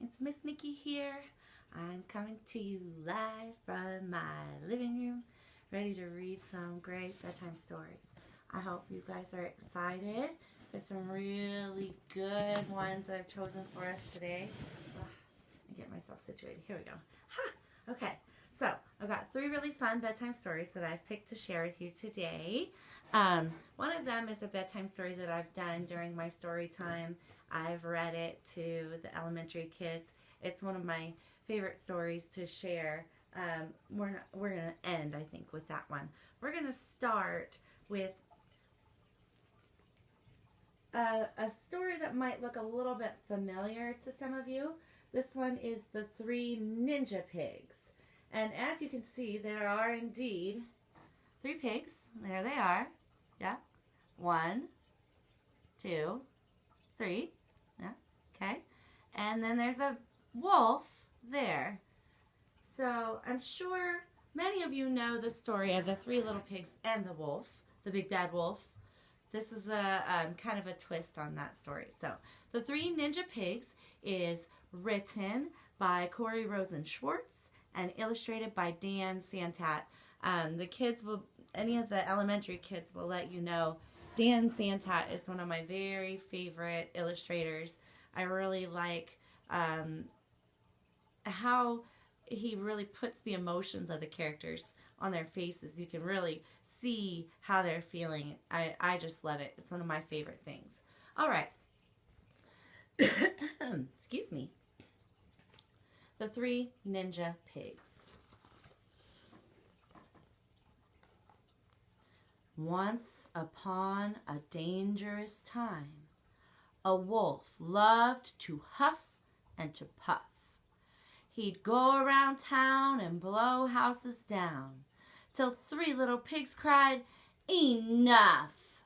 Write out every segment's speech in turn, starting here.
It's Miss Nikki here. I'm coming to you live from my living room, ready to read some great bedtime stories. I hope you guys are excited for some really good ones that I've chosen for us today. Let me get myself situated. Here we go. Ha! Okay, so I've got 3 really fun bedtime stories that I've picked to share with you today. One of them is a bedtime story that I've done during my story time. I've read it to the elementary kids. It's one of my favorite stories to share. We're going to end, I think, with that one. We're going to start with a story that might look a little bit familiar to some of you. This one is The 3 Ninja Pigs. And as you can see, there are indeed 3 pigs. There they are. Yeah. 1, 2, 3. Yeah. Okay. And then there's a wolf there. So I'm sure many of you know the story of the 3 little pigs and the wolf, the big bad wolf. This is a kind of a twist on that story. So The 3 Ninja Pigs is written by Rosen Schwartz and illustrated by Dan Santat. The kids will, any of the elementary kids will let you know, Dan Santat is one of my very favorite illustrators. I really like how he really puts the emotions of the characters on their faces. You can really see how they're feeling. I just love it. It's one of my favorite things. All right. Excuse me. The 3 Ninja Pigs. Once upon a dangerous time, a wolf loved to huff and to puff. He'd go around town and blow houses down, till 3 little pigs cried, "Enough!"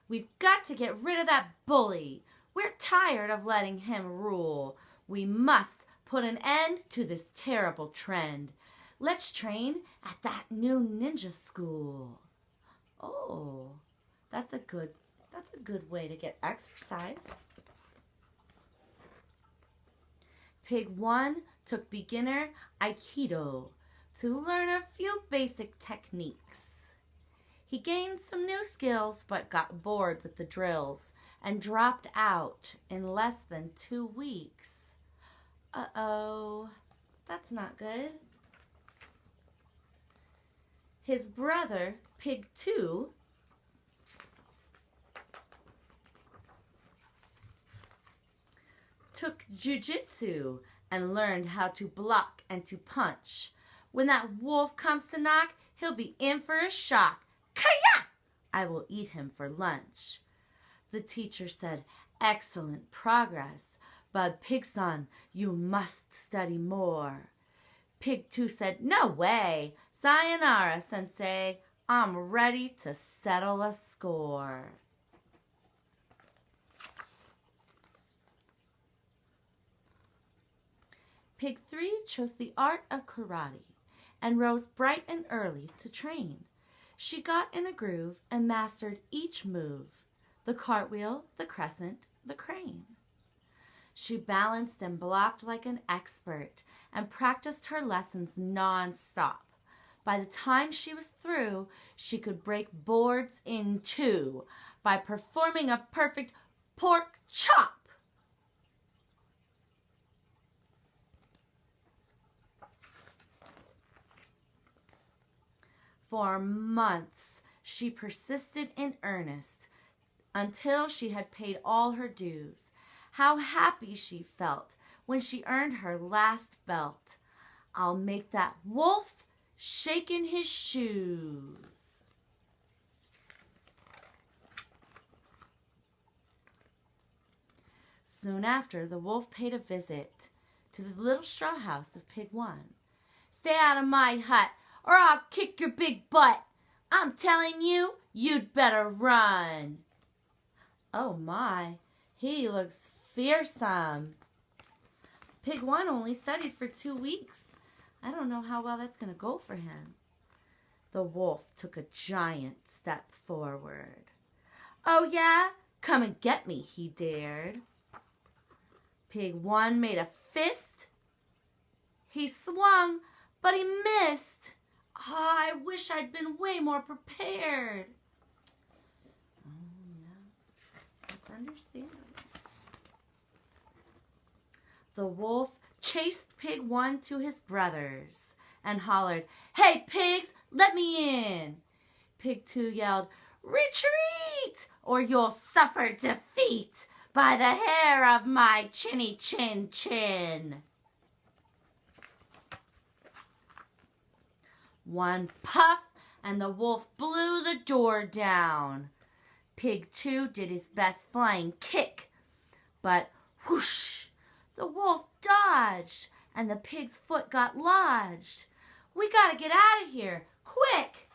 "We've got to get rid of that bully. We're tired of letting him rule. We must put an end to this terrible trend. Let's train at that new ninja school." Oh, that's a good way to get exercise. Pig 1 took beginner Aikido to learn a few basic techniques. He gained some new skills but got bored with the drills and dropped out in less than 2 weeks. Uh-oh, that's not good. His brother, Pig 2, took jiu-jitsu and learned how to block and to punch. When that wolf comes to knock, he'll be in for a shock. Kaya! I will eat him for lunch. The teacher said, "Excellent progress, but Pig-san, you must study more." Pig 2 said, "No way. Sayonara, sensei. I'm ready to settle a score." Pig 3 chose the art of karate and rose bright and early to train. She got in a groove and mastered each move, the cartwheel, the crescent, the crane. She balanced and blocked like an expert and practiced her lessons non-stop. By the time she was through, she could break boards in 2 by performing a perfect pork chop. For months, she persisted in earnest until she had paid all her dues. How happy she felt when she earned her last belt. I'll make that wolf shake in his shoes. Soon after, the wolf paid a visit to the little straw house of Pig 1. "Stay out of my hut, or I'll kick your big butt. I'm telling you, you'd better run." Oh my, he looks fearsome. Pig 1 only studied for 2 weeks. I don't know how well that's going to go for him. The wolf took a giant step forward. "Oh yeah? Come and get me," he dared. Pig 1 made a fist. He swung, but he missed. I wish I'd been way more prepared. Oh, yeah. That's understandable. The wolf chased Pig 1 to his brothers and hollered, "Hey, pigs, let me in!" Pig 2 yelled, "Retreat, or you'll suffer defeat by the hair of my chinny chin chin." One puff, and the wolf blew the door down. Pig 2 did his best flying kick, but whoosh, the wolf dodged, and the pig's foot got lodged. "We gotta get out of here, quick!"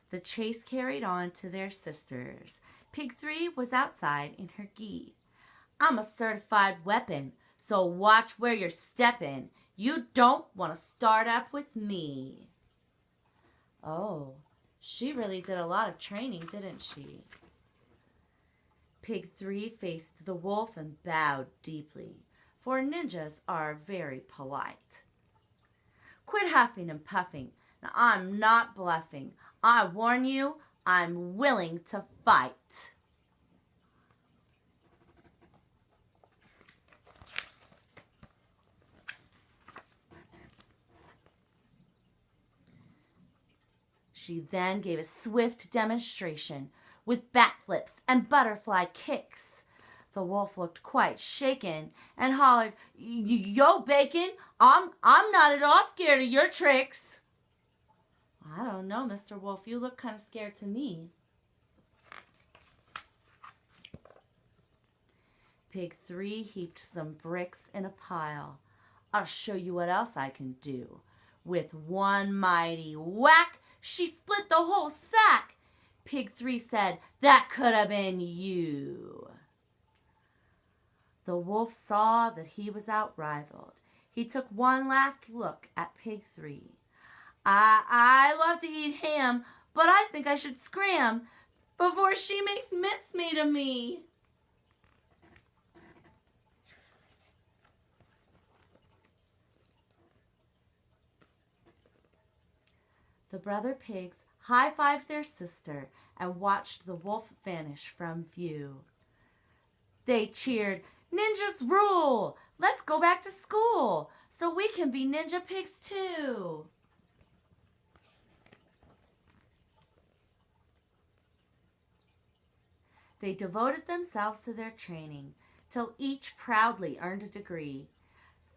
The chase carried on to their sisters. Pig 3 was outside in her gi. "I'm a certified weapon, so watch where you're stepping. You don't want to start up with me." Oh, she really did a lot of training, didn't she? Pig 3 faced the wolf and bowed deeply, for ninjas are very polite. "Quit huffing and puffing. Now, I'm not bluffing. I warn you, I'm willing to fight." She then gave a swift demonstration with backflips and butterfly kicks. The wolf looked quite shaken and hollered, "Yo, Bacon, I'm not at all scared of your tricks." "I don't know, Mr. Wolf, you look kind of scared to me." Pig 3 heaped some bricks in a pile. "I'll show you what else I can do." With one mighty whack, she split the whole sack. Pig 3 said, "That could have been you." The wolf saw that he was outrivaled. He took one last look at Pig 3. I love to eat ham, but I think I should scram before she makes mincemeat of me." The brother pigs high-fived their sister and watched the wolf vanish from view. They cheered, "Ninjas rule! Let's go back to school so we can be ninja pigs too." They devoted themselves to their training till each proudly earned a degree.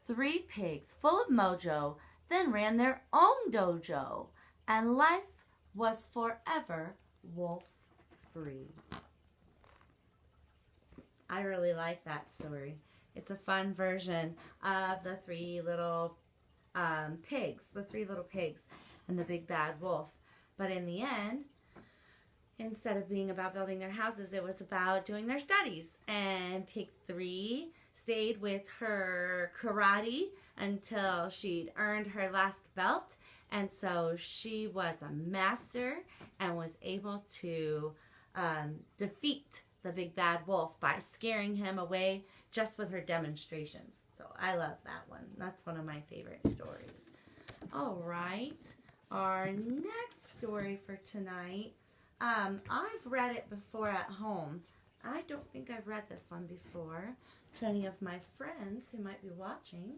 3 pigs full of mojo then ran their own dojo, and life was forever wolf-free. I really like that story. It's a fun version of the 3 little pigs, and the big bad wolf. But in the end, instead of being about building their houses, it was about doing their studies. And Pig 3 stayed with her karate until she'd earned her last belt. And so she was a master and was able to defeat the big bad wolf by scaring him away just with her demonstrations. So I love that one. That's one of my favorite stories. All right. Our next story for tonight, I've read it before at home. I don't think I've read this one before to any of my friends who might be watching.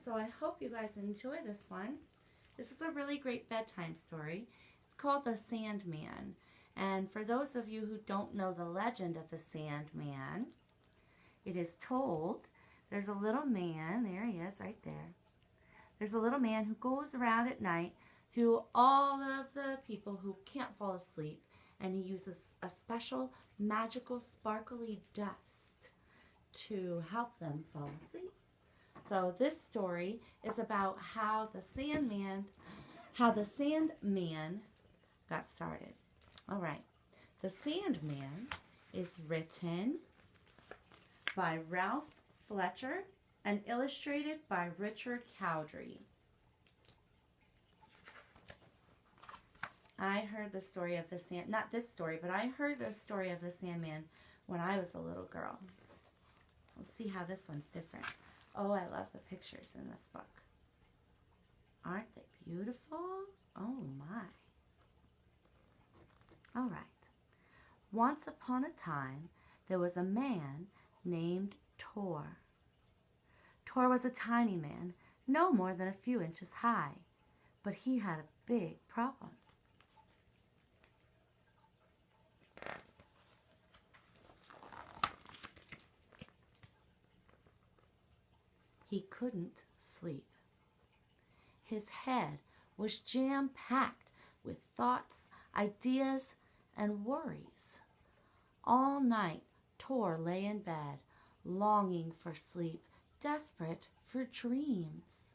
So I hope you guys enjoy this one. This is a really great bedtime story. It's called The Sandman. And for those of you who don't know the legend of the Sandman, it is told there's a little man, there he is right there. There's a little man who goes around at night to all of the people who can't fall asleep, and he uses a special magical sparkly dust to help them fall asleep. So this story is about how the Sandman got started. All right. The Sandman is written by Ralph Fletcher and illustrated by Richard Cowdery. I heard the story of the not this story, but I heard the story of the Sandman when I was a little girl. Let's see how this one's different. Oh, I love the pictures in this book. Aren't they beautiful? Oh my. All right. Once upon a time, there was a man named Tor. Tor was a tiny man, no more than a few inches high, but he had a big problem. He couldn't sleep. His head was jam-packed with thoughts, ideas, and worries. All night, Tor lay in bed, longing for sleep, desperate for dreams.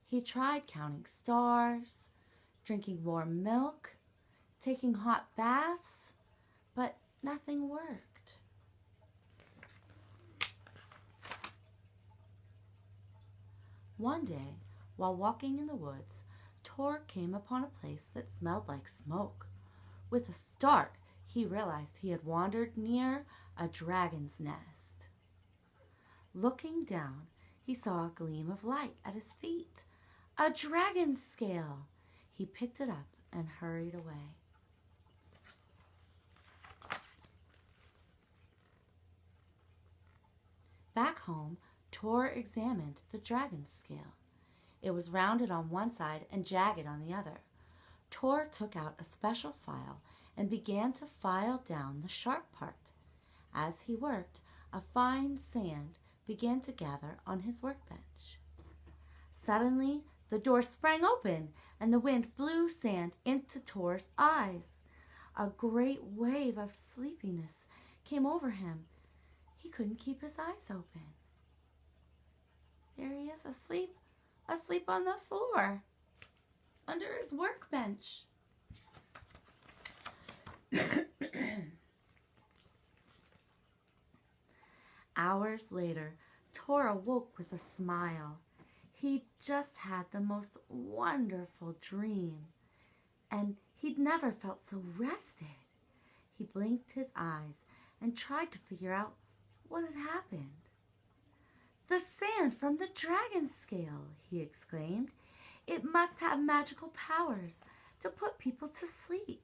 He tried counting stars, drinking warm milk, taking hot baths, but nothing worked. One day, while walking in the woods, Tor came upon a place that smelled like smoke. With a start, he realized he had wandered near a dragon's nest. Looking down, he saw a gleam of light at his feet. A dragon's scale! He picked it up and hurried away. Back home, Tor examined the dragon's scale. It was rounded on one side and jagged on the other. Tor took out a special file and began to file down the sharp part. As he worked, a fine sand began to gather on his workbench. Suddenly, the door sprang open and the wind blew sand into Tor's eyes. A great wave of sleepiness came over him. He couldn't keep his eyes open. There he is, asleep on the floor, under his workbench. Hours later, Tor awoke with a smile. He'd just had the most wonderful dream, and he'd never felt so rested. He blinked his eyes and tried to figure out what had happened. "The sand from the dragon's scale," he exclaimed. "It must have magical powers to put people to sleep."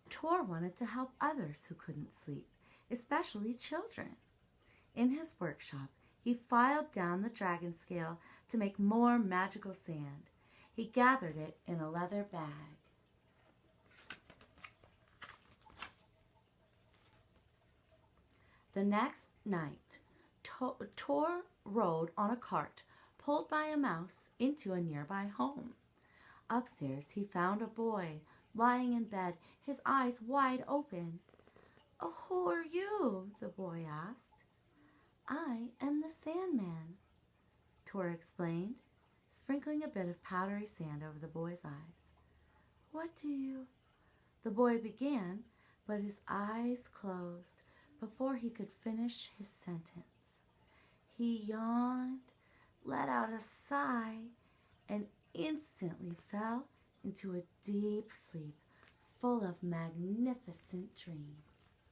Tor wanted to help others who couldn't sleep, especially children. In his workshop, he filed down the dragon scale to make more magical sand. He gathered it in a leather bag. The next night, Tor rode on a cart pulled by a mouse into a nearby home. Upstairs, he found a boy lying in bed, his eyes wide open. "Oh, who are you?" the boy asked. "I am the Sandman," Tor explained, sprinkling a bit of powdery sand over the boy's eyes. "What do you—" the boy began, but his eyes closed before he could finish his sentence. He yawned, let out a sigh, and instantly fell into a deep sleep full of magnificent dreams.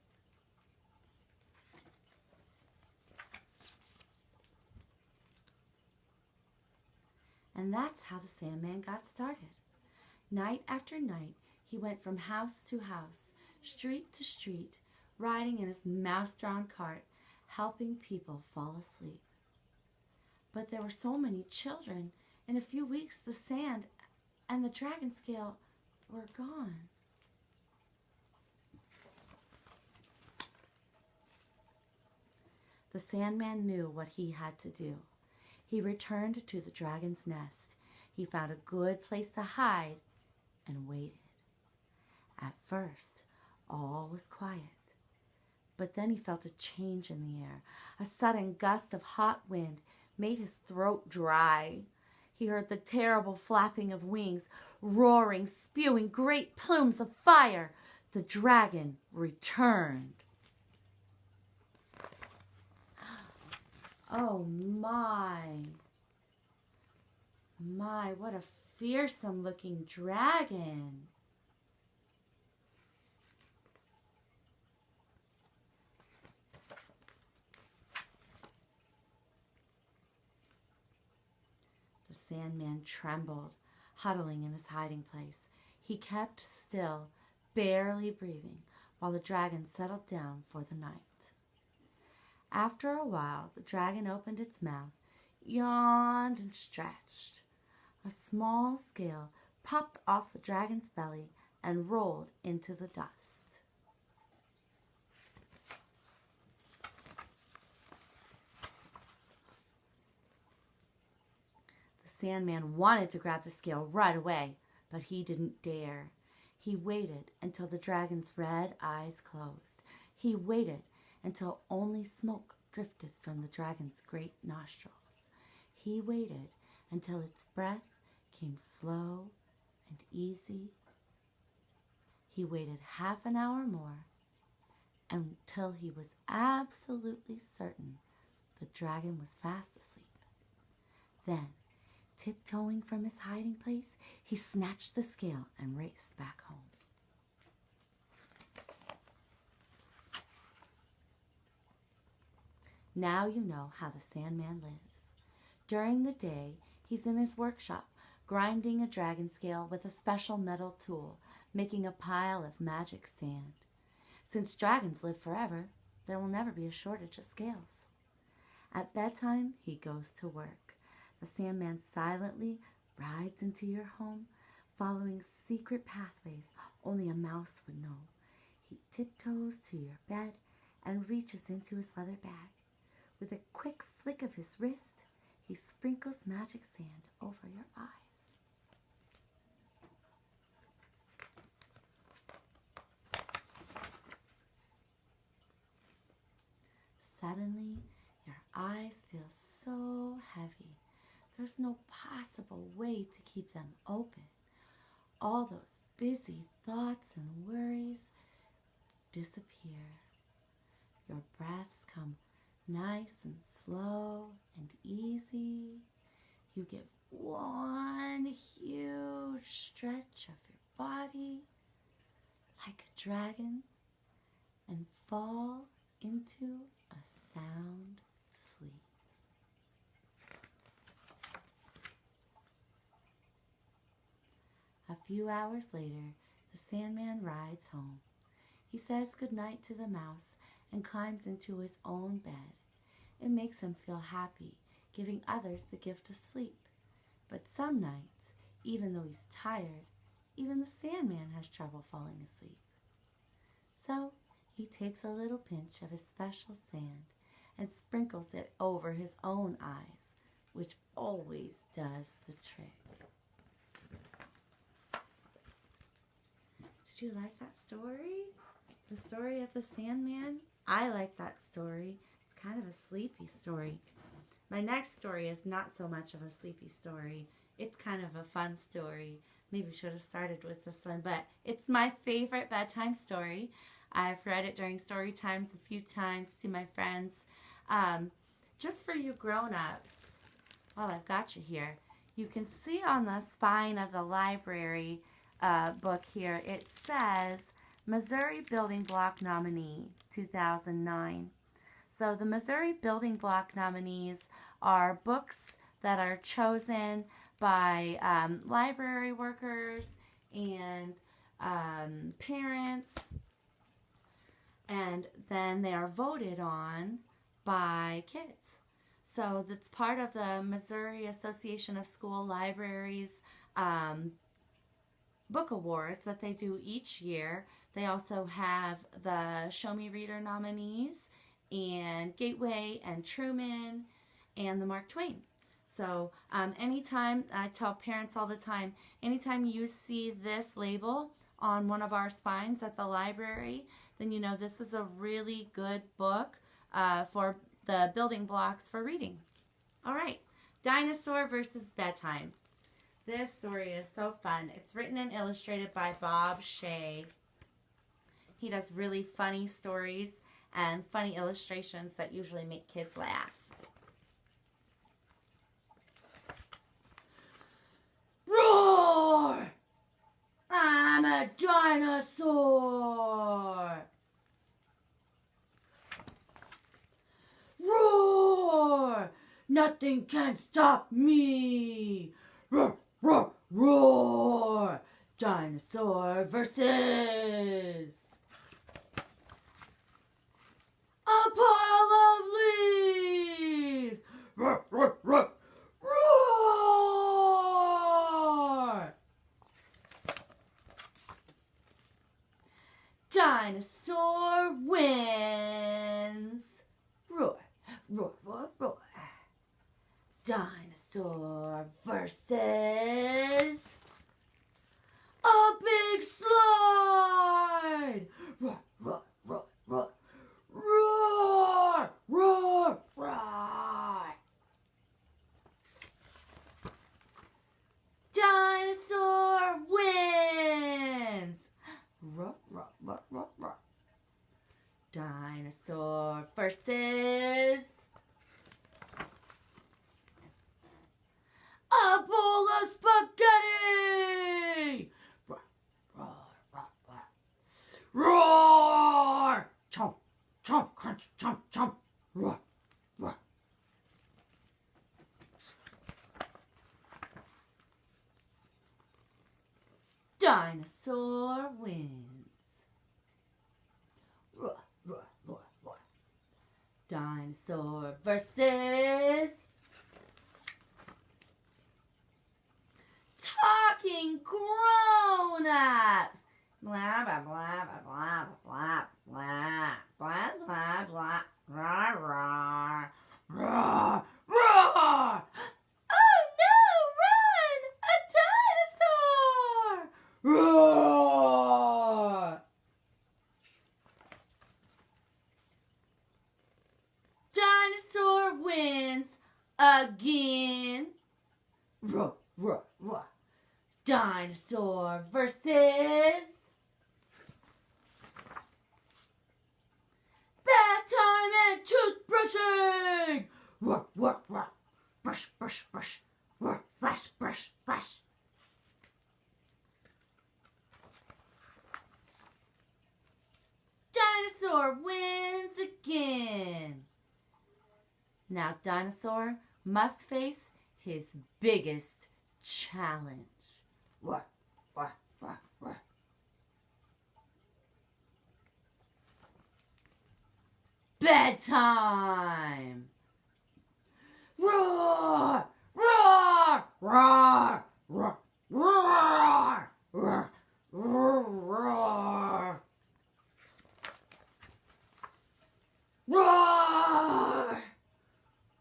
And that's how the Sandman got started. Night after night, he went from house to house, street to street, riding in his mouse-drawn cart, helping people fall asleep. But there were so many children. In a few weeks, the sand and the dragon scale were gone. The Sandman knew what he had to do. He returned to the dragon's nest. He found a good place to hide and waited. At first, all was quiet. But then he felt a change in the air. A sudden gust of hot wind made his throat dry. He heard the terrible flapping of wings, roaring, spewing great plumes of fire. The dragon returned. Oh my, what a fearsome looking dragon. Sandman trembled, huddling in his hiding place. He kept still, barely breathing, while the dragon settled down for the night. After a while, the dragon opened its mouth, yawned, and stretched. A small scale popped off the dragon's belly and rolled into the dust. The Sandman wanted to grab the scale right away, but he didn't dare. He waited until the dragon's red eyes closed. He waited until only smoke drifted from the dragon's great nostrils. He waited until its breath came slow and easy. He waited half an hour more until he was absolutely certain the dragon was fast asleep. Then, tiptoeing from his hiding place, he snatched the scale and raced back home. Now you know how the Sandman lives. During the day, he's in his workshop, grinding a dragon scale with a special metal tool, making a pile of magic sand. Since dragons live forever, there will never be a shortage of scales. At bedtime, he goes to work. The Sandman silently rides into your home, following secret pathways only a mouse would know. He tiptoes to your bed and reaches into his leather bag. With a quick flick of his wrist, he sprinkles magic sand over your eyes. Suddenly, your eyes feel so heavy. There's no possible way to keep them open. All those busy thoughts and worries disappear. Your breaths come nice and slow and easy. You give one huge stretch of your body like a dragon and fall into a sound sleep. A few hours later, the Sandman rides home. He says goodnight to the mouse and climbs into his own bed. It makes him feel happy, giving others the gift of sleep. But some nights, even though he's tired, even the Sandman has trouble falling asleep. So he takes a little pinch of his special sand and sprinkles it over his own eyes, which always does the trick. Did you like that story? The story of the Sandman? I like that story. It's kind of a sleepy story. My next story is not so much of a sleepy story. It's kind of a fun story. Maybe we should have started with this one, but it's my favorite bedtime story. I've read it during story times a few times to my friends. Just for you grown-ups, while I've got you here, you can see on the spine of the library book here, it says Missouri Building Block Nominee 2009. So the Missouri Building Block nominees are books that are chosen by library workers and parents, and then they are voted on by kids. So that's part of the Missouri Association of School Libraries book awards that they do each year. They also have the Show Me Reader nominees and Gateway and Truman and the Mark Twain. So anytime, I tell parents all the time, anytime you see this label on one of our spines at the library, then you know this is a really good book for the building blocks for reading. All right, Dinosaur versus Bedtime. This story is so fun. It's written and illustrated by Bob Shea. He does really funny stories and funny illustrations that usually make kids laugh. Roar! I'm a dinosaur! Roar! Nothing can stop me! roar, roar, roar. Dinosaur versus a pile of leaves. Roar, roar, roar, roar. Dinosaur wins. Roar, roar, roar, roar. Dinosaur versus a big slide. Roar, roar, roar, roar. Roar, roar, roar. Dinosaur wins. Roar, roar, roar, roar, roar. Dinosaur versus a bowl of spaghetti. Roar, roar, roar, roar. Roar! Chomp, chomp, crunch, chomp, chomp. Roar, roar. Dinosaur wins. Roar, roar, roar, roar. Dinosaur versus talking grown-ups. Blah, blah, blah, blah, blah, blah, blah, blah, blah, blah, roar, roar, roar. Oh no, run! A dinosaur! Roar! Dinosaur wins again. Roar, roar, roar. Dinosaur versus Bedtime and toothbrushing. Roar, roar, roar. Brush, brush, brush. Roar, splash, brush, splash. Dinosaur wins again. Now Dinosaur must face his biggest challenge. Roar, roar, roar, roar. Bedtime. Roar, roar, roar, roar, roar, roar, roar, roar. Roar!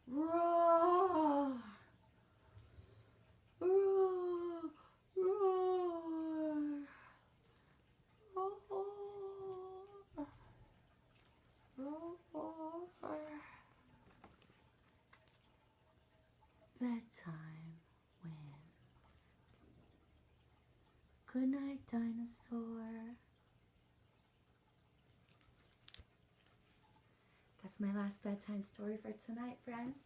Roar! Roar! Roar! Roar! Roar! Bedtime wins. Good night, Dinosaur. That's my last bedtime story for tonight, friends.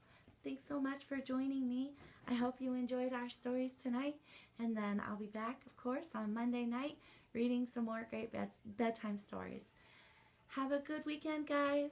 Thanks so much for joining me. I hope you enjoyed our stories tonight. And then I'll be back, of course, on Monday night reading some more great bedtime stories. Have a good weekend, guys.